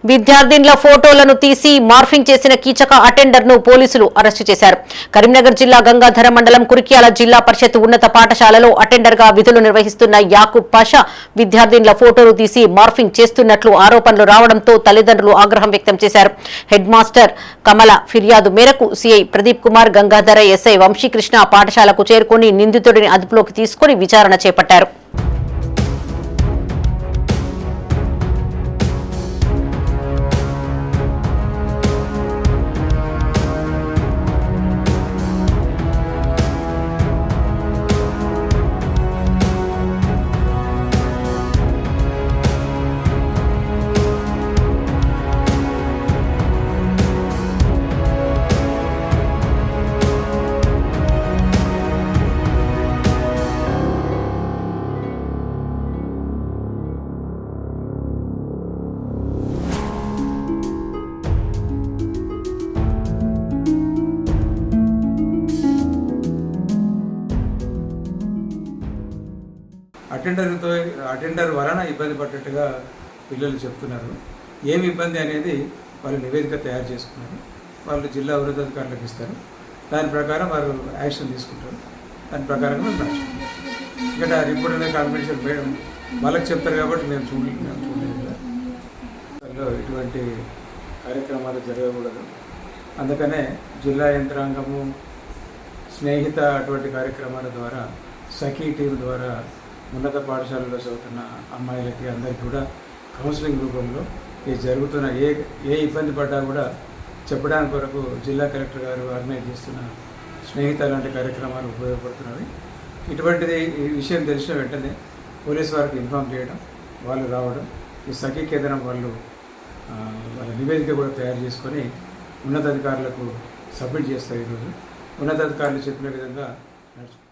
విద్యార్థినుల ఫోటోలను తీసి మార్ఫింగ్ చేసిన కీచక అటెండర్ ను పోలీసులు అరెస్టు చేశారు. కరీంనగర్ జిల్లా గంగాధర మండలం కురిక్యాల జిల్లా పరిషత్ ఉన్నత పాఠశాలలో అటెండర్ గా విధులు నిర్వహిస్తున్న యాకూబ్ పాషా విద్యార్థినుల ఫోటోలు తీసి మార్ఫింగ్ చేస్తున్నట్లు ఆరోపణలు రావడంతో తల్లిదండ్రులు ఆగ్రహం వ్యక్తం చేశారు. హెడ్ మాస్టర్ కమల ఫిర్యాదు మేరకు సిఐ ప్రదీప్ కుమార్, గంగాధర ఎస్ఐ వంశీకృష్ణ పాఠశాలకు చేరుకుని నిందితుడిని అదుపులోకి తీసుకుని విచారణ చేపట్టారు. అటెండర్ వలన ఇబ్బంది పడ్డట్టుగా పిల్లలు చెప్తున్నారు. ఏమి ఇబ్బంది అనేది వాళ్ళు నివేదిక తయారు చేసుకున్నారు. వాళ్ళు జిల్లా ఉన్నతాధికారులకు ఇస్తారు. దాని ప్రకారం వారు యాక్షన్ తీసుకుంటారు. దాని ప్రకారంగా మేము నడుచుకుంటాం. ఇక్కడ రిపోర్ట్ అనేది కాన్ఫిడెన్షియల్ మేడం వాళ్ళకి చెప్తారు కాబట్టి మేము చూడలేదు కదా. దానిలో ఇటువంటి కార్యక్రమాలు జరగకూడదు. అందుకనే జిల్లా యంత్రాంగము, స్నేహిత అటువంటి కార్యక్రమాల ద్వారా, సఖీ టీం ద్వారా ఉన్నత పాఠశాలలో చదువుతున్న అమ్మాయిలకి అందరికీ కూడా కౌన్సిలింగ్ రూపంలో ఈ జరుగుతున్న ఏ ఇబ్బంది పడ్డా కూడా చెప్పడానికి కొరకు జిల్లా కలెక్టర్ గారు ఆర్గనైజ్ చేస్తున్న స్నేహిత లాంటి కార్యక్రమాలు ఉపయోగపడుతున్నవి. ఇటువంటిది ఈ విషయం తెలిసిన వెంటనే పోలీస్ వారికి ఇన్ఫామ్ చేయడం, వాళ్ళు రావడం, ఈ సఖీ కేంద్రం వాళ్ళు వాళ్ళ నివేదిక కూడా తయారు చేసుకొని ఉన్నతాధికారులకు సబ్మిట్ చేస్తారు. ఈరోజు ఉన్నతాధికారులు చెప్పిన విధంగా నడుచుకుంటారు.